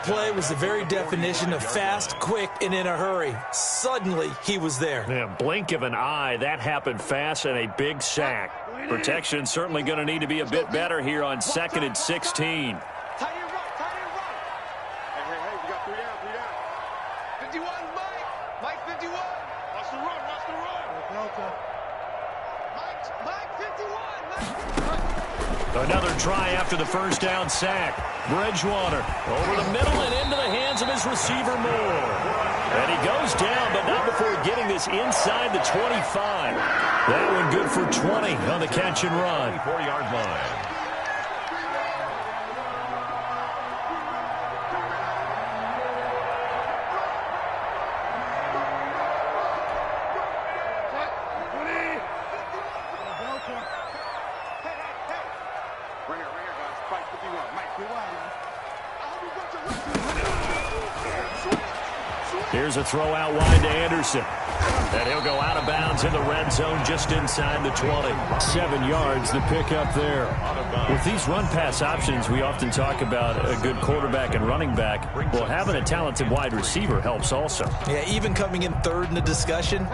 play was the very definition of fast, quick, and in a hurry. Suddenly, he was there. Yeah, blink of an eye, that happened fast, and a big sack. Protection certainly going to need to be a bit better here on 2nd and 16. Another try after the first down sack. Bridgewater over the middle and into the hands of his receiver Moore. And he goes down, but not before getting this inside the 25. That one good for 20 on the catch and run. 4-yard line. Here's a throw out wide to Anderson. And he'll go out of bounds in the red zone just inside the 20. 7 yards, the pickup there. With these run-pass options, we often talk about a good quarterback and running back. Well, having a talented wide receiver helps also. Yeah, even coming in third in the discussion,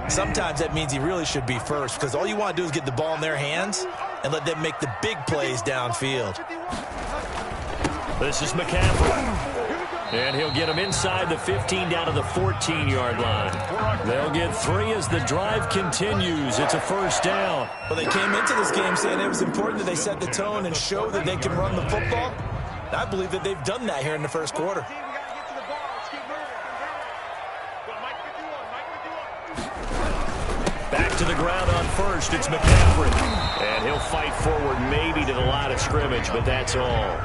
sometimes that means he really should be first because all you want to do is get the ball in their hands and let them make the big plays downfield. This is McCaffrey. And he'll get him inside the 15 down to the 14-yard line. They'll get 3 as the drive continues. It's a first down. Well, they came into this game saying it was important that they set the tone and show that they can run the football. I believe that they've done that here in the first quarter. Back to the ground on first. It's McCaffrey. And he'll fight forward maybe to the line of scrimmage, but that's all.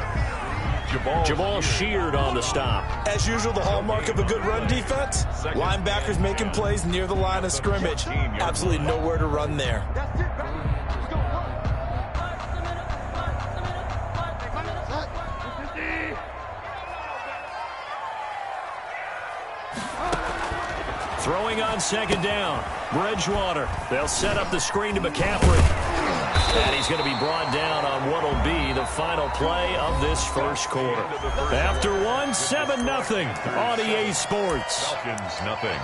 Jamal Sheard on the stop. As usual, the hallmark of a good run defense. Linebackers making plays near the line of scrimmage. Absolutely nowhere to run there. Throwing on second down. Bridgewater. They'll set up the screen to McCaffrey. And he's going to be brought down on what will be the final play of this first quarter. After 7-0 on EA Sports. Falcons, nothing.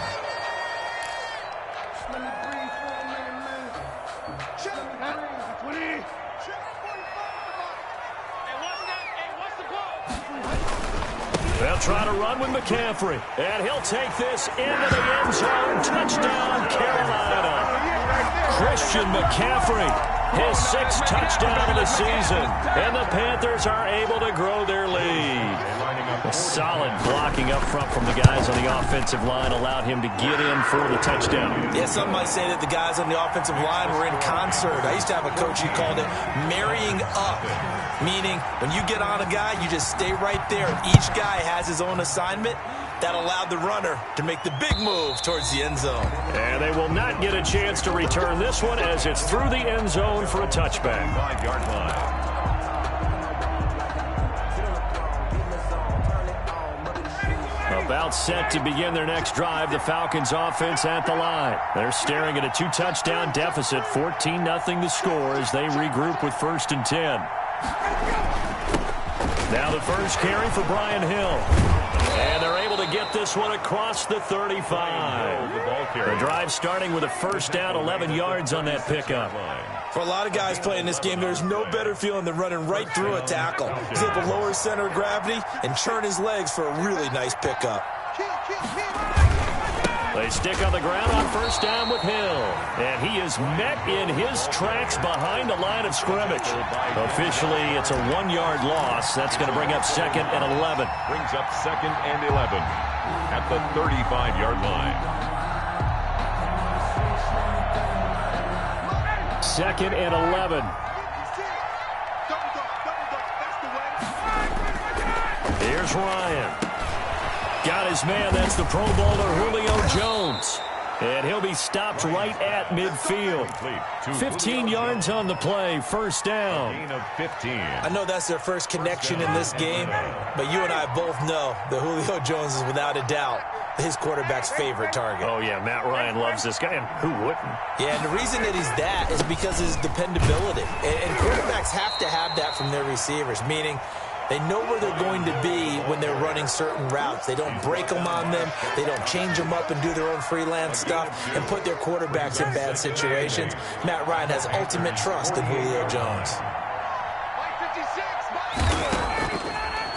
They'll try to run with McCaffrey. And he'll take this into the end zone. Touchdown, Carolina. Christian McCaffrey. His 6th touchdown of the season. And the Panthers are able to grow their lead. A solid blocking up front from the guys on the offensive line allowed him to get in for the touchdown. Yeah, some might say that the guys on the offensive line were in concert. I used to have a coach who called it marrying up, meaning when you get on a guy, you just stay right there. Each guy has his own assignment. That allowed the runner to make the big move towards the end zone. And they will not get a chance to return this one as it's through the end zone for a touchback. 5-yard line. About set to begin their next drive, the Falcons offense at the line. They're staring at a 2-touchdown deficit, 14-0 to score as they regroup with 1st and 10. Now the first carry for Brian Hill. And they're able to get this one across the 35. The drive starting with a first down, 11 yards on that pickup. For a lot of guys playing this game, there's no better feeling than running right through a tackle. He's able to lower his center of gravity and churn his legs for a really nice pickup. They stick on the ground on first down with Hill. And he is met in his tracks behind the line of scrimmage. Officially, it's a 1-yard loss. That's going to bring up 2nd and 11. Brings up 2nd and 11 at the 35-yard line. 2nd and 11. Here's Ryan. Got his man. That's the Pro Bowler Julio Jones. And he'll be stopped right at midfield. 15 yards on the play. First down. I know that's their first connection in this game, but you and I both know that Julio Jones is without a doubt his quarterback's favorite target. Oh, yeah, Matt Ryan loves this guy, and who wouldn't? Yeah, and the reason that he's that is because of his dependability. And quarterbacks have to have that from their receivers, meaning They know where they're going to be when they're running certain routes. They don't break them on them. They don't change them up and do their own freelance stuff and put their quarterbacks in bad situations. Matt Ryan has ultimate trust in Julio Jones.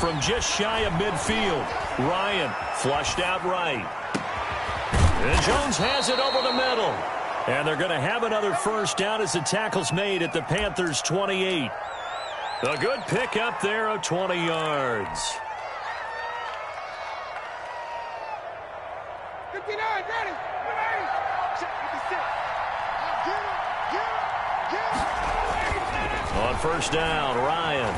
From just shy of midfield, Ryan flushed out right. And Jones has it over the middle. And they're going to have another first down as the tackle's made at the Panthers' 28. A good pick up there of 20 yards. 59, ready. On first down, Ryan.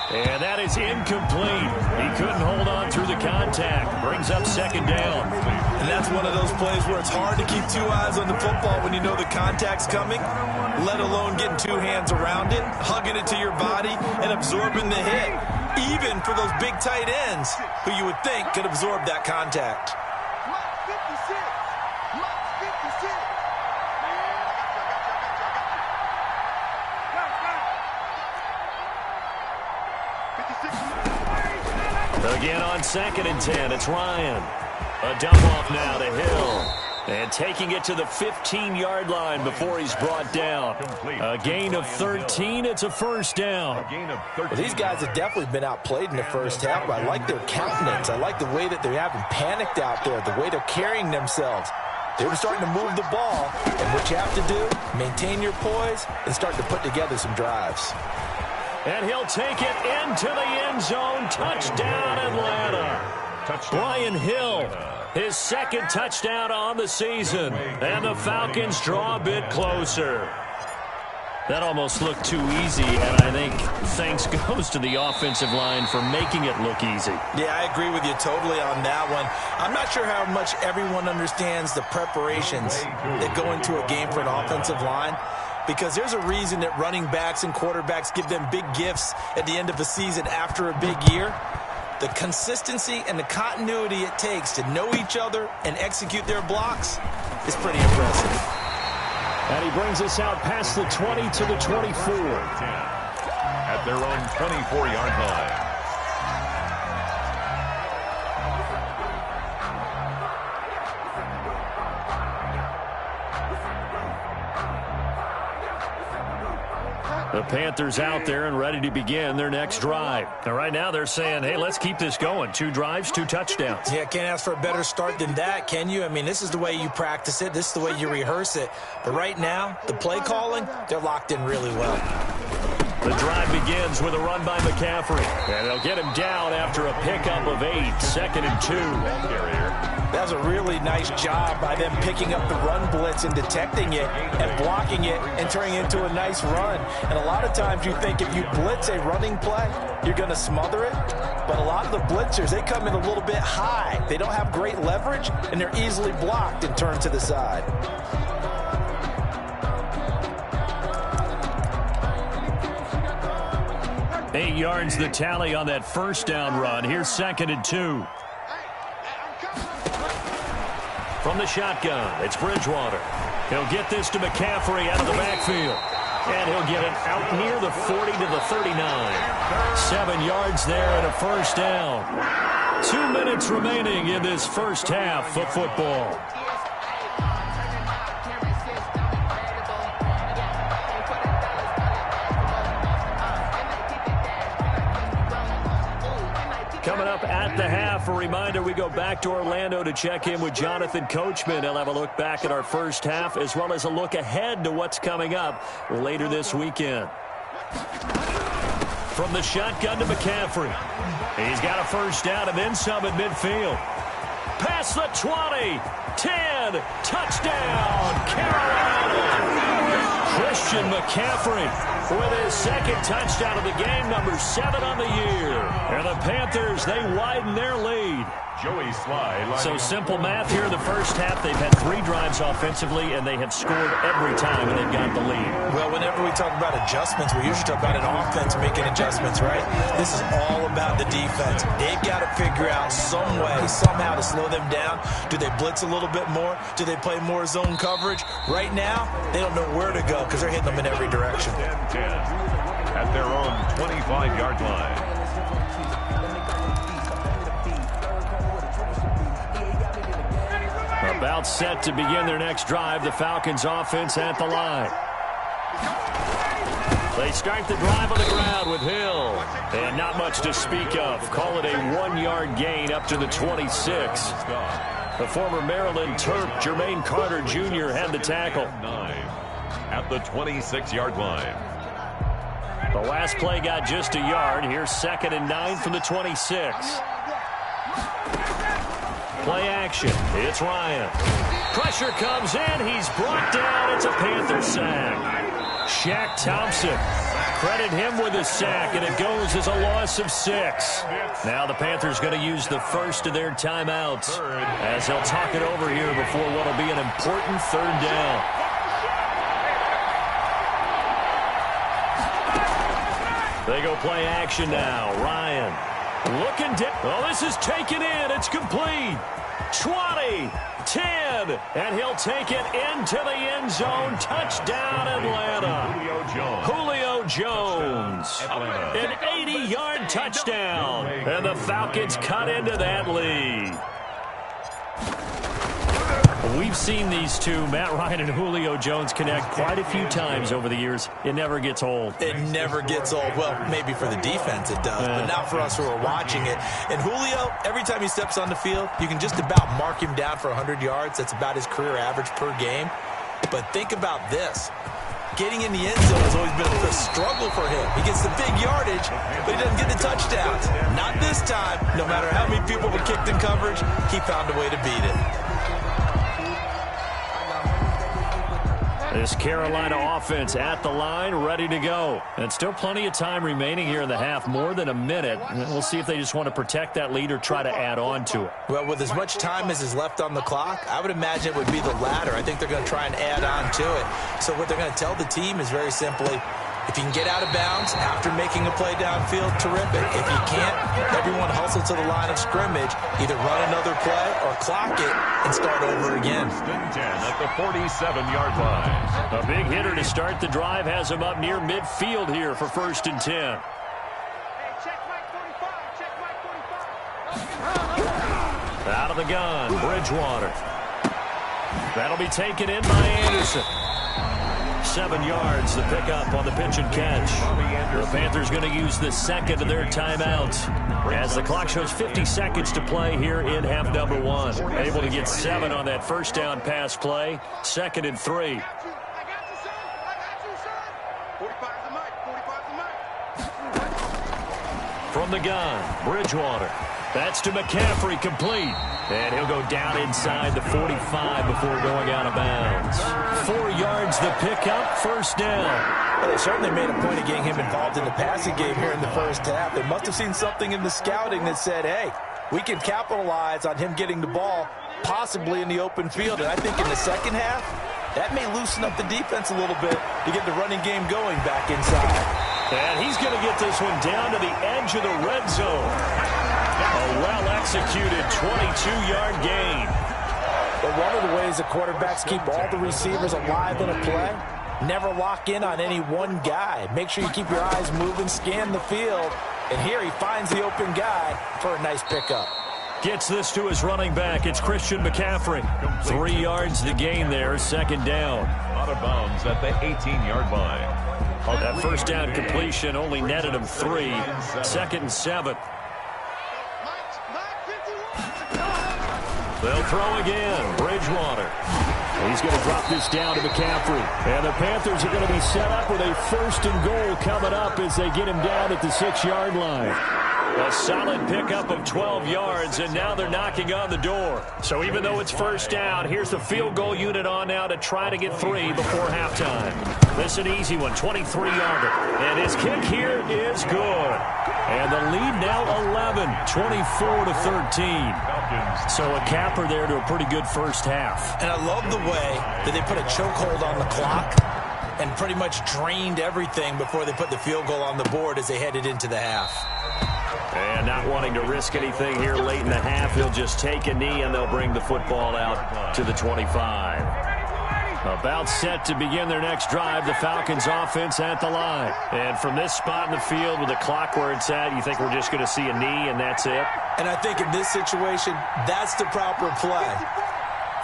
And that is incomplete. He couldn't hold on through the contact. Brings up second down. And that's one of those plays where it's hard to keep two eyes on the football when you know the contact's coming, let alone getting two hands around it, hugging it to your body, and absorbing the hit, even for those big tight ends who you would think could absorb that contact. Again on 2nd and 10, it's Ryan. A dump off now to Hill. And taking it to the 15-yard line before he's brought down. A gain of 13, it's a first down. Well, these guys have definitely been outplayed in the first half, but I like their countenance. I like the way that they're having panicked out there, the way they're carrying themselves. They were starting to move the ball, and what you have to do, maintain your poise and start to put together some drives. And he'll take it into the end zone. Touchdown, Atlanta. Brian Hill, his second touchdown on the season. And the Falcons draw a bit closer. That almost looked too easy, and I think thanks goes to the offensive line for making it look easy. Yeah, I agree with you totally on that one. I'm not sure how much everyone understands the preparations that go into a game for an offensive line, because there's a reason that running backs and quarterbacks give them big gifts at the end of a season after a big year. The consistency and the continuity it takes to know each other and execute their blocks is pretty impressive. And he brings us out past the 20 to the 24. At their own 24-yard line. The Panthers out there and ready to begin their next drive. And right now they're saying, hey, let's keep this going. 2 drives, 2 touchdowns. Yeah, can't ask for a better start than that, can you? I mean, this is the way you practice it. This is the way you rehearse it. But right now, the play calling, they're locked in really well. The drive begins with a run by McCaffrey. And they'll get him down after a pickup of 8. 2nd and 2. That was a really nice job by them picking up the run blitz and detecting it and blocking it and turning it into a nice run. And a lot of times you think if you blitz a running play, you're going to smother it. But a lot of the blitzers, they come in a little bit high. They don't have great leverage, and they're easily blocked and turned to the side. Eight yards the tally on that first down run. Here's 2nd and 2. From the shotgun, it's Bridgewater. He'll get this to McCaffrey out of the backfield. And he'll get it out near the 40 to the 39. 7 yards there and a first down. 2 minutes remaining in this first half of football. Coming up at the half, a reminder, we go back to Orlando to check in with Jonathan Coachman. He'll have a look back at our first half as well as a look ahead to what's coming up later this weekend. From the shotgun to McCaffrey. He's got a first down and then some at midfield. Past the 20, 10, touchdown, Carolina. Christian McCaffrey with his second touchdown of the game, number 7 on the year. And the Panthers, they widen their lead. Joey Slye. So simple math here in the first half. They've had 3 drives offensively, and they have scored every time, and they've got the lead. Well, whenever we talk about adjustments, we usually talk about an offense making adjustments, right? This is all about the defense. They've got to figure out some way, somehow to slow them down. Do they blitz a little bit more? Do they play more zone coverage? Right now, they don't know where to go because they're hitting them in every direction. 10 at their own 25-yard line. About set to begin their next drive, the Falcons offense at the line. They start the drive on the ground with Hill. And not much to speak of. Call it a 1-yard gain up to the 26. The former Maryland Terp, Jermaine Carter Jr. had the tackle. 9 at the 26-yard line. The last play got just a yard. Here's 2nd and 9 from the 26. Play action. It's Ryan. Pressure comes in. He's brought down. It's a Panther sack. Shaq Thompson. Credit him with a sack, and it goes as a loss of 6. Now the Panthers going to use the first of their timeouts as they'll talk it over here before what will be an important 3rd down. They go play action now. Ryan looking down. Oh, this is taken in. It's complete. 20, 10, and he'll take it into the end zone. Touchdown, Atlanta. Julio Jones. An 80-yard touchdown. And the Falcons cut into that lead. We've seen these two, Matt Ryan and Julio Jones, connect quite a few times over the years. It never gets old. It never gets old. Well, maybe for the defense it does, but not for us who are watching it. And Julio, every time he steps on the field, you can just about mark him down for 100 yards. That's about his career average per game. But think about this. Getting in the end zone has always been a struggle for him. He gets the big yardage, but he doesn't get the touchdowns. Not this time. No matter how many people were kicked in coverage, he found a way to beat it. This Carolina offense at the line, ready to go. And still plenty of time remaining here in the half, more than a minute. We'll see if they just want to protect that lead or try to add on to it. Well, with as much time as is left on the clock, I would imagine it would be the latter. I think they're going to try and add on to it. So what they're going to tell the team is very simply, if you can get out of bounds after making a play downfield, terrific. If you can't, everyone hustle to the line of scrimmage, either run another play or clock it and start over again. 10 at the 47-yard line. A big hitter to start the drive has him up near midfield here for 1st and 10. Out of the gun, Bridgewater. That'll be taken in by Anderson. 7 yards, the pickup on the pitch and catch. The Panthers going to use the 2nd of their timeouts as the clock shows 50 seconds to play here in half number 1. Able to get 7 on that 1st down pass play. 2nd and 3. From the gun, Bridgewater. That's to McCaffrey, complete. And he'll go down inside the 45 before going out of bounds. 4 yards the pickup, 1st down. Well, they certainly made a point of getting him involved in the passing game here in the 1st half. They must have seen something in the scouting that said, hey, we can capitalize on him getting the ball possibly in the open field. And I think in the 2nd half, that may loosen up the defense a little bit to get the running game going back inside. And he's going to get this one down to the edge of the red zone. A well-executed 22-yard gain. But one of the ways the quarterbacks keep all the receivers alive in a play, never lock in on any one guy. Make sure you keep your eyes moving, scan the field. And here he finds the open guy for a nice pickup. Gets this to his running back. It's Christian McCaffrey. 3 yards the gain there, 2nd down. Out of bounds at the 18-yard line. That 1st down completion only netted him 3. 2nd and 7. They'll throw again. Bridgewater. He's going to drop this down to McCaffrey. And the Panthers are going to be set up with a 1st and goal coming up as they get him down at the 6-yard line. A solid pickup of 12 yards, and now they're knocking on the door. So even though it's 1st down, here's the field goal unit on now to try to get 3 before halftime. This is an easy one, 23-yarder. And his kick here is good. And the lead now 11, 24-13. So a capper there to a pretty good 1st half. And I love the way that they put a chokehold on the clock and pretty much drained everything before they put the field goal on the board as they headed into the half. And not wanting to risk anything here late in the half, he'll just take a knee and they'll bring the football out to the 25. About set to begin their next drive, the Falcons offense at the line. And from this spot in the field with the clock where it's at, you think we're just going to see a knee and that's it? And I think in this situation, that's the proper play.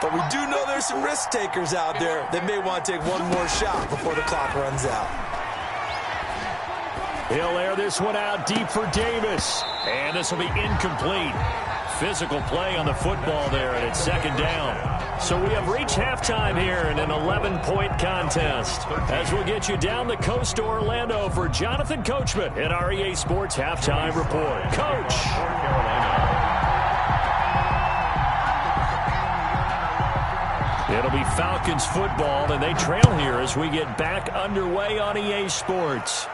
But we do know there's some risk takers out there that may want to take one more shot before the clock runs out. He'll air this one out deep for Davis. And this will be incomplete. Physical play on the football there, and it's second down. So we have reached halftime here in an 11-point contest. As we'll get you down the coast to Orlando for Jonathan Coachman at our EA Sports Halftime Report. Coach. It'll be Falcons football, and they trail here as we get back underway on EA Sports.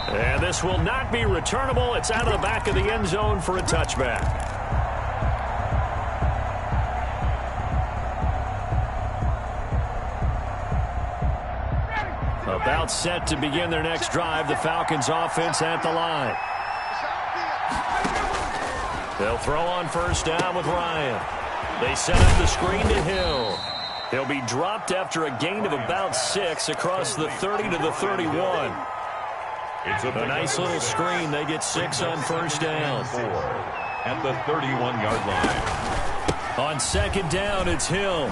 And this will not be returnable. It's out of the back of the end zone for a touchback. About set to begin their next drive, the Falcons offense at the line. They'll throw on first down with Ryan. They set up the screen to Hill. He'll be dropped after a gain of about 6 across the 30 to the 31. It's a nice little screen. They get 6 on first down. At the 31-yard line. On second down, it's Hill.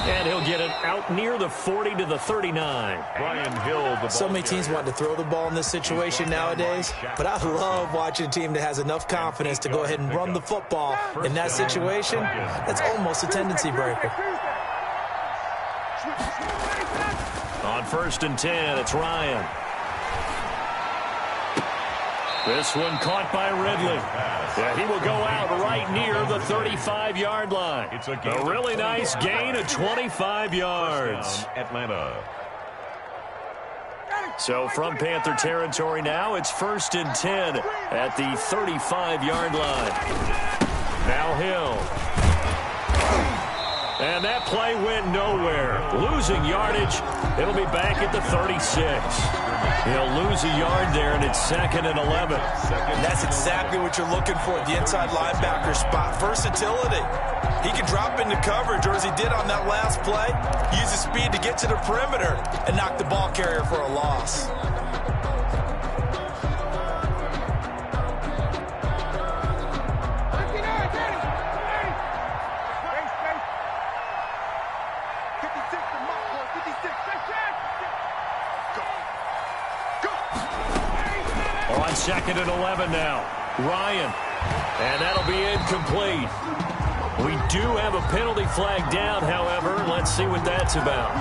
And he'll get it out near the 40 to the 39. Brian Hill. So many teams want to throw the ball in this situation nowadays, but I love watching a team that has enough confidence to go ahead and run the football. In that situation, that's almost a tendency breaker. On first and 10, it's Ryan. This one caught by Ridley. Yeah, he will go out right near the 35-yard line. It's a really nice gain of 25 yards. Atlanta. So from Panther territory now, it's first and 10 at the 35-yard line. Now Hill. And that play went nowhere. Losing yardage. It'll be back at the 36. He'll lose a yard there, and it's second and 11. And that's exactly what you're looking for at the inside linebacker spot. Versatility. He can drop into coverage, or as he did on that last play, use his speed to get to the perimeter and knock the ball carrier for a loss. Second and 11 now. Ryan. And that'll be incomplete. We do have a penalty flag down, however. Let's see what that's about.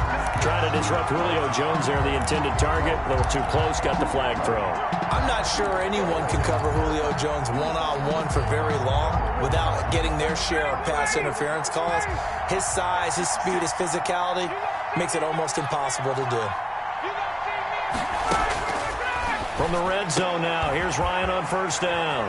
Trying to disrupt Julio Jones there, the intended target. A little too close, got the flag thrown. I'm not sure anyone can cover Julio Jones one-on-one for very long without getting their share of pass interference calls. His size, his speed, his physicality makes it almost impossible to do. From the red zone now, here's Ryan on first down.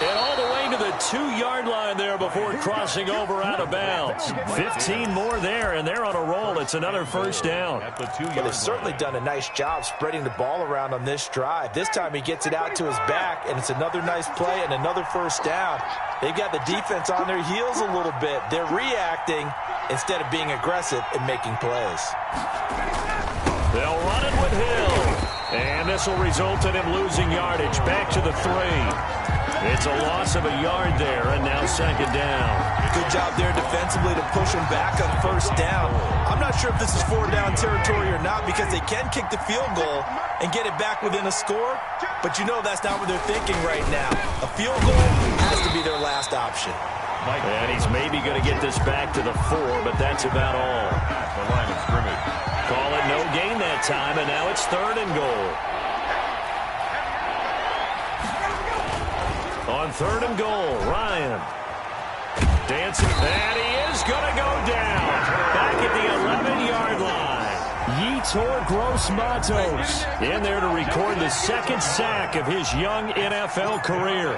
And all the way to the 2-yard line there before crossing over out of bounds. 15 more there, and they're on a roll. It's another first down. Well, they've certainly done a nice job spreading the ball around on this drive. This time he gets it out to his back, and it's another nice play and another first down. They've got the defense on their heels a little bit. They're reacting instead of being aggressive and making plays. They'll run it with Hill. And this will result in him losing yardage. Back to the 3. It's a loss of a yard there, and now second down. Good job there defensively to push him back on first down. I'm not sure if this is 4-down territory or not because they can kick the field goal and get it back within a score, but you know that's not what they're thinking right now. A field goal has to be their last option. And he's maybe going to get this back to the 4, but that's about all. The line of scrimmage. Call it no gain that time, and now it's third and goal. On third and goal, Ryan. Dancing, and he is going to go down. Back at the 11-yard line. Yetur Gross-Matos in there to record the second sack of his young NFL career.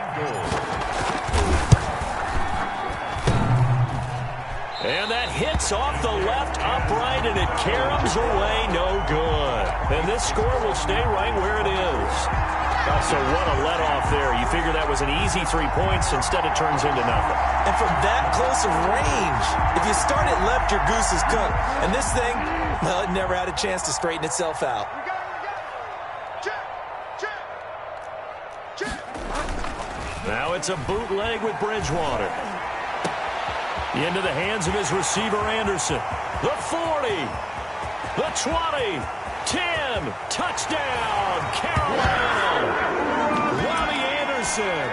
And that hits off the left upright, and it caroms away no good. And this score will stay right where it is. So what a let-off there. You figure that was an easy 3 points. Instead, it turns into nothing. And from that close of range, if you start it left, your goose is cooked. And this thing, well, it never had a chance to straighten itself out. Now it's a bootleg with Bridgewater. Into the hands of his receiver, Anderson. The 40. The 20. 10. Touchdown, Carolina. Robbie Anderson.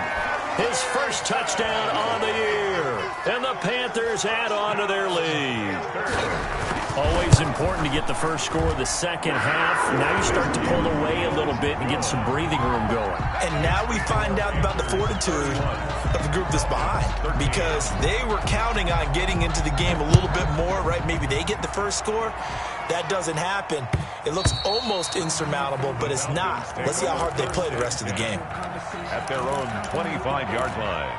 His first touchdown on the year. And the Panthers add on to their lead. Always important to get the first score of the second half. Now you start to pull away a little bit and get some breathing room going. And now we find out about the fortitude of the group that's behind, because they were counting on getting into the game a little bit more, right? Maybe they get the first score. That doesn't happen. It looks almost insurmountable, but it's not. Let's see how hard they play the rest of the game. At their own 25-yard line.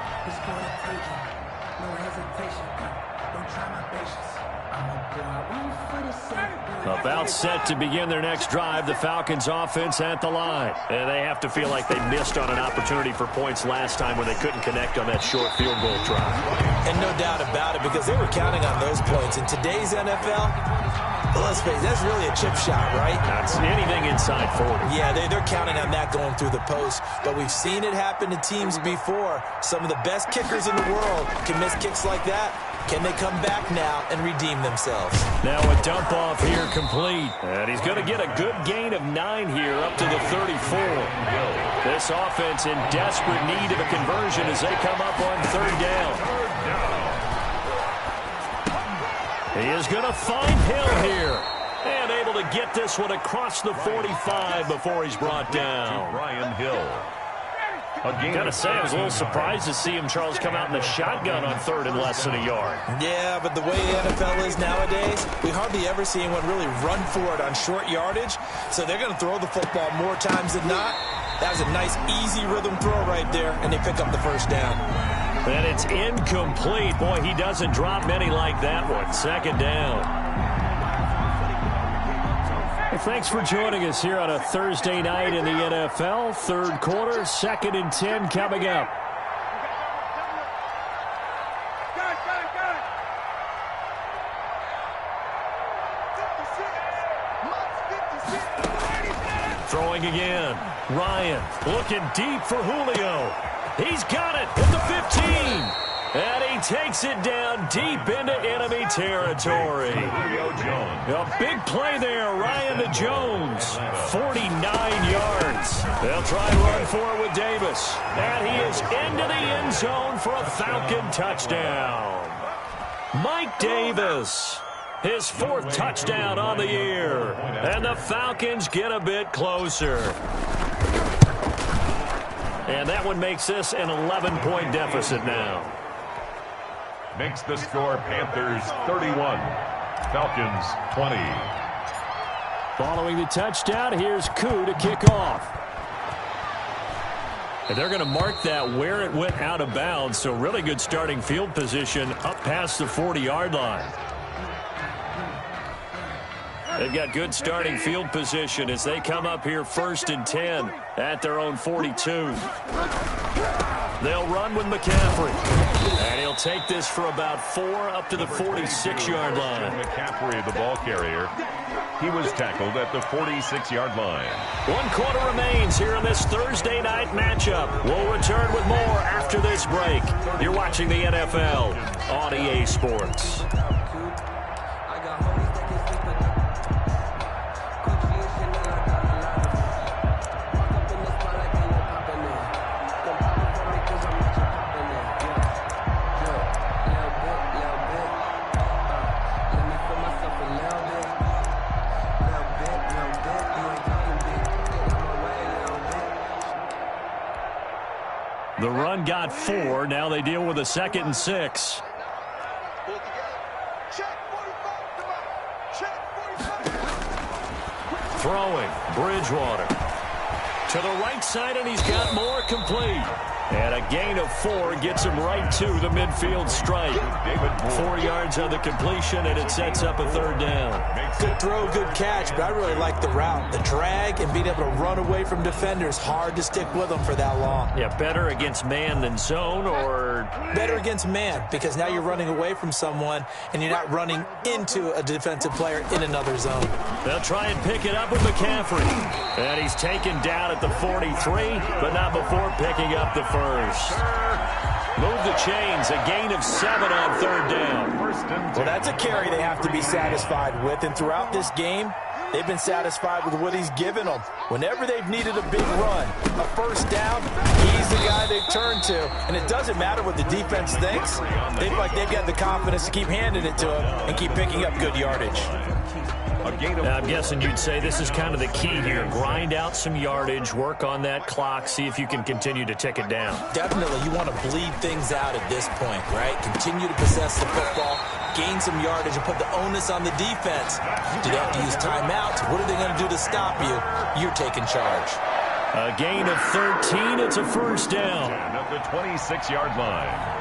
About set to begin their next drive, the Falcons offense at the line. And they have to feel like they missed on an opportunity for points last time when they couldn't connect on that short field goal drive. And no doubt about it, because they were counting on those points. In today's NFL, well, let's face it, that's really a chip shot, right? That's anything inside 40. Yeah, they're counting on that going through the post. But we've seen it happen to teams before. Some of the best kickers in the world can miss kicks like that. Can they come back now and redeem themselves? Now a dump off here complete. And he's going to get a good gain of 9 here up to the 34. This offense in desperate need of a conversion as they come up on 3rd down. He is going to find Hill here. And able to get this one across the 45 before he's brought down. Ryan Hill. Gotta say, I was a little surprised to see him, Charles, come out in the shotgun on 3rd and less than a yard. Yeah, but the way the NFL is nowadays, we hardly ever see anyone really run for it on short yardage. So they're going to throw the football more times than not. That was a nice, easy rhythm throw right there, and they pick up the first down. And it's incomplete. Boy, he doesn't drop many like that one. 2nd down. Well, thanks for joining us here on a Thursday night in the NFL. 3rd quarter, 2nd and 10 coming up. Throwing again. Ryan looking deep for Julio. He's got it at the 15. And he takes it down deep into enemy territory. A big play there, Ryan to Jones. 49 yards. They'll try and run for it with Davis. And he is into the end zone for a Falcon touchdown. Mike Davis, his 4th touchdown on the year. And the Falcons get a bit closer. And that one makes this an 11-point deficit now. Makes the score Panthers 31, Falcons 20. Following the touchdown, here's Yooo to kick off. And they're going to mark that where it went out of bounds, so really good starting field position up past the 40-yard line. They've got good starting field position as they come up here 1st and 10 at their own 42. They'll run with McCaffrey. And he'll take this for about 4 up to the 46-yard line. McCaffrey, the ball carrier. He was tackled at the 46-yard line. 1 quarter remains here in this Thursday night matchup. We'll return with more after this break. You're watching the NFL on EA Sports. The run got 4. Now they deal with a 2nd and 6. Throwing, Bridgewater. To the right side, and he's got more complete. And a gain of 4 gets him right to the midfield stripe. 4 yards on the completion, and it sets up a 3rd down. Good throw, good catch, but I really like the route. The drag and being able to run away from defenders, hard to stick with them for that long. Yeah, better against man than zone, or? Better against man, because now you're running away from someone, and you're not running into a defensive player in another zone. They'll try and pick it up with McCaffrey. And he's taken down at the 43, but not before picking up the first. Move the chains, a gain of 7 on 3rd down. Well, that's a carry they have to be satisfied with, and throughout this game, they've been satisfied with what he's given them. Whenever they've needed a big run, a 1st down, he's the guy they turn to. And it doesn't matter what the defense thinks. They feel like they've got the confidence to keep handing it to him and keep picking up good yardage. Now, I'm guessing you'd say this is kind of the key here. Grind out some yardage, work on that clock, see if you can continue to tick it down. Definitely, you want to bleed things out at this point, right? Continue to possess the football, gain some yardage, and put the onus on the defense. Do they have to use timeouts? What are they going to do to stop you? You're taking charge. A gain of 13. It's a 1st down. At the 26-yard line.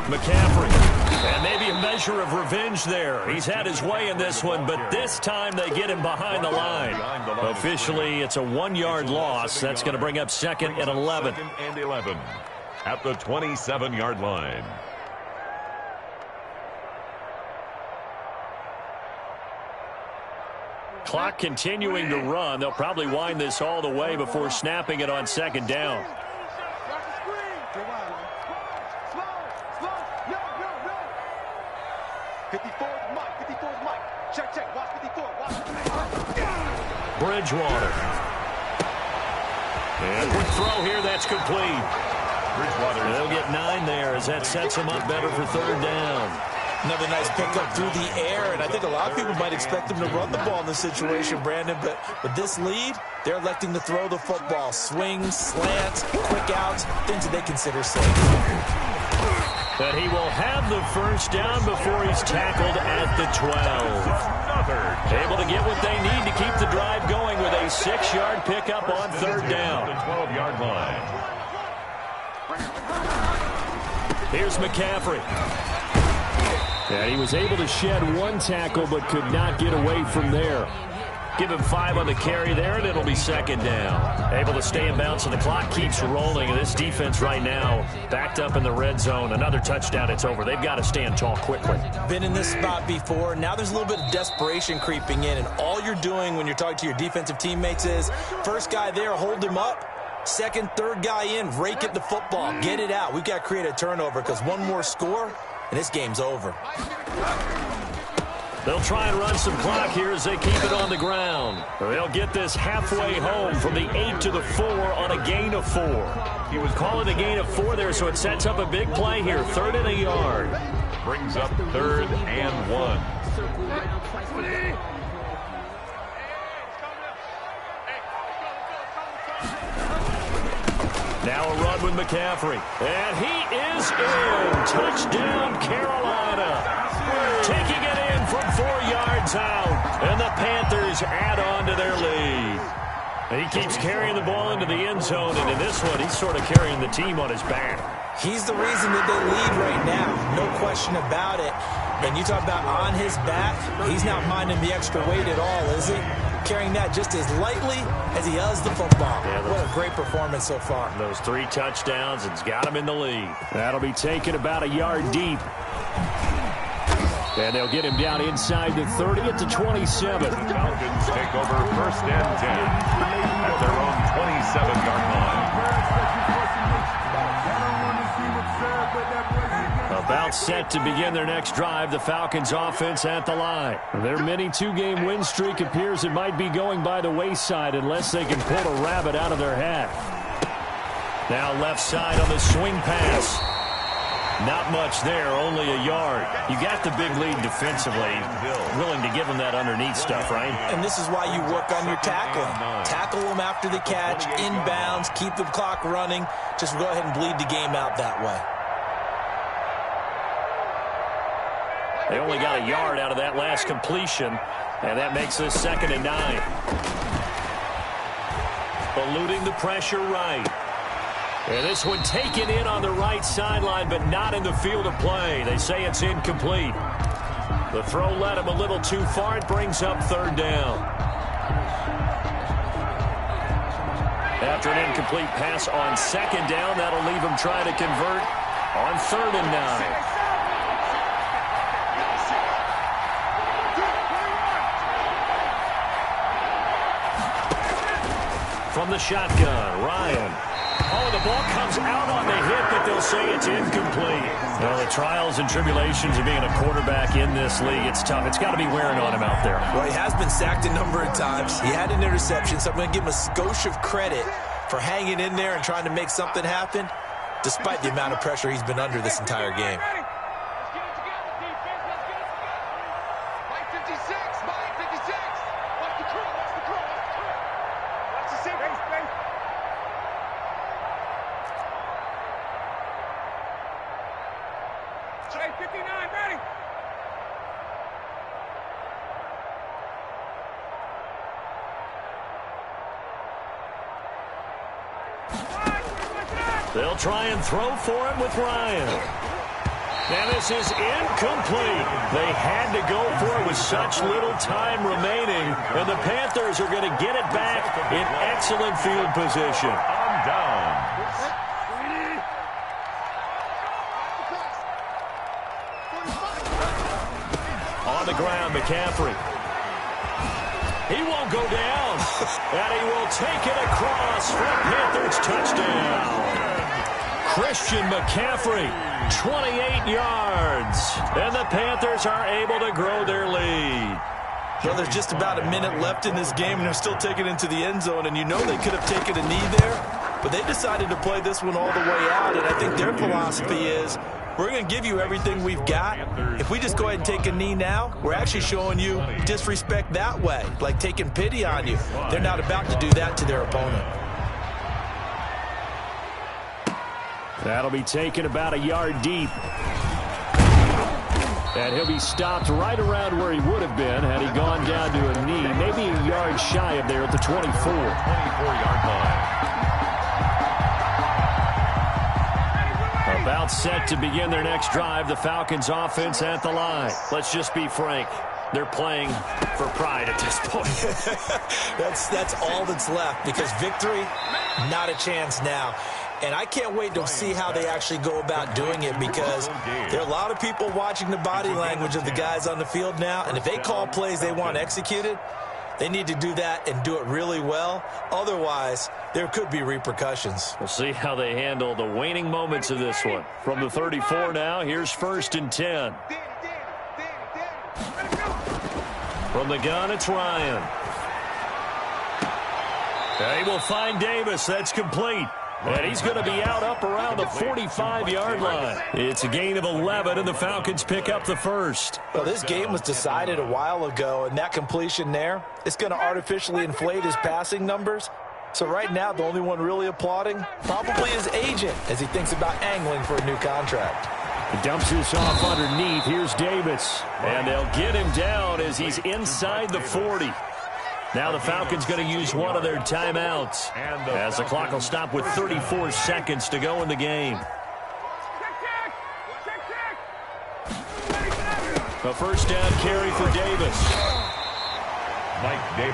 McCaffrey, and maybe a measure of revenge there. He's had his way in this one, but this time they get him behind the line. Officially, it's a 1-yard loss. That's going to bring up 2nd and 11. 2nd and 11 at the 27-yard line. Clock continuing to run. They'll probably wind this all the way before snapping it on 2nd down. Bridgewater. And quick throw here, that's complete. They'll get 9 there as that sets him up better for 3rd down. Another nice pickup through the air, and I think a lot of people might expect them to run the ball in this situation, Brandon, but with this lead, they're electing to throw the football. Swings, slants, quick outs, things that they consider safe. But he will have the 1st down before he's tackled at the 12. Able to get what they need to keep the drive going with a 6-yard pickup on 3rd down. The 12-yard line. Here's McCaffrey. And he was able to shed 1 tackle but could not get away from there. Give him 5 on the carry there, and it'll be 2nd down. Able to stay in bounds, so the clock keeps rolling. And this defense right now backed up in the red zone. Another touchdown, it's over. They've got to stand tall quickly. Been in this spot before. Now there's a little bit of desperation creeping in, and all you're doing when you're talking to your defensive teammates is, first guy there, hold him up. 2nd, 3rd guy in, rake at the football. Get it out. We've got to create a turnover because one more score, and this game's over. They'll try and run some clock here as they keep it on the ground. They'll get this halfway home from the 8 to the 4 on a gain of 4. He was calling a gain of 4 there, so it sets up a big play here. 3rd and a yard. Brings up 3rd and 1. Now a run with McCaffrey. And he is in. Touchdown, Carolina. Taking it in from 4 yards out. And the Panthers add on to their lead. And he keeps carrying the ball into the end zone. And in this one, he's sort of carrying the team on his back. He's the reason that they lead right now. No question about it. And you talk about on his back, he's not minding the extra weight at all, is he? Carrying that just as lightly as he does the football. Yeah, what a great performance so far. Those 3 touchdowns, it's got him in the lead. That'll be taken about a yard deep. And they'll get him down inside the 30 at the 27. Falcons take over 1st and 10 at their own 27-yard line. About set to begin their next drive, the Falcons offense at the line. Their mini 2-game win streak appears it might be going by the wayside unless they can pull a rabbit out of their hat. Now left side on the swing pass. Not much there, only a yard. You got the big lead defensively. Willing to give them that underneath stuff, right? And this is why you work on your tackling. Tackle them after the catch, inbounds, keep the clock running. Just go ahead and bleed the game out that way. They only got a yard out of that last completion, and that makes this 2nd and 9. Eluding the pressure right. And this one taken in on the right sideline, but not in the field of play. They say it's incomplete. The throw led him a little too far. It brings up 3rd down. After an incomplete pass on 2nd down, that'll leave him trying to convert on 3rd and 9. From the shotgun, Ryan. Oh, the ball comes out on the hit, but they'll say it's incomplete. Well, the trials and tribulations of being a quarterback in this league, it's tough. It's got to be wearing on him out there. Well, he has been sacked a number of times. He had an interception, so I'm going to give him a skosh of credit for hanging in there and trying to make something happen, despite the amount of pressure he's been under this entire game. They'll try and throw for him with Ryan. And this is incomplete. They had to go for it with such little time remaining. And the Panthers are going to get it back in excellent field position. On down. On the ground, McCaffrey. He won't go down. And he will take it across for a Panthers touchdown. Christian McCaffrey, 28 yards. And the Panthers are able to grow their lead. Well, there's just about a minute left in this game, and they're still taking it into the end zone. And you know they could have taken a knee there, but they decided to play this one all the way out. And I think their philosophy is, we're going to give you everything we've got. If we just go ahead and take a knee now, we're actually showing you disrespect that way, like taking pity on you. They're not about to do that to their opponent. That'll be taken about a yard deep. And he'll be stopped right around where he would have been had he gone down to a knee, maybe a yard shy of there at the 24. 24-yard line. About set to begin their next drive, the Falcons offense at the line. Let's just be frank. They're playing for pride at this point. That's all that's left, because victory, not a chance now. And I can't wait to see how they actually go about doing it, because there are a lot of people watching the body language of the guys on the field now. And if they call plays they want executed, they need to do that and do it really well. Otherwise, there could be repercussions. We'll see how they handle the waning moments of this one. From the 34 now, here's 1st and 10. From the gun, it's Ryan. They will find Davis. That's complete. And he's going to be out up around the 45-yard line. It's a gain of 11, and the Falcons pick up the first. Well, this game was decided a while ago, and that completion there, it's going to artificially inflate his passing numbers. So right now, the only one really applauding probably his agent as he thinks about angling for a new contract. He dumps this off underneath. Here's Davis. And they'll get him down as he's inside the 40. Now the Falcons going to use one of their timeouts as the clock will stop with 34 seconds to go in the game. A first down carry for Davis.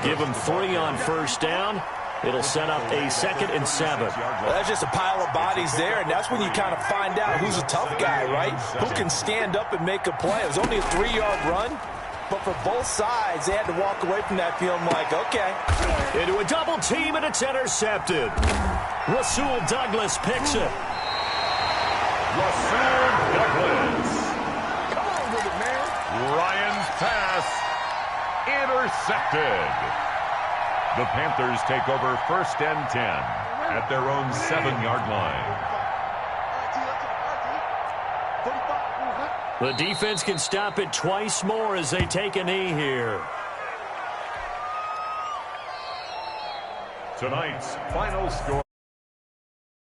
Give him 3 on first down. It'll set up a 2nd and 7. Well, that's just a pile of bodies there, and that's when you kind of find out who's a tough guy, right? Who can stand up and make a play. It was only a 3-yard run. But for both sides, they had to walk away from that feeling like, okay. Into a double team, and it's intercepted. Rasul Douglas picks it. Rasul Douglas. Come on with it, man. Ryan's pass intercepted. The Panthers take over 1st and 10 at their own 7-yard line. The defense can stop it twice more as they take a knee here. Tonight's final score.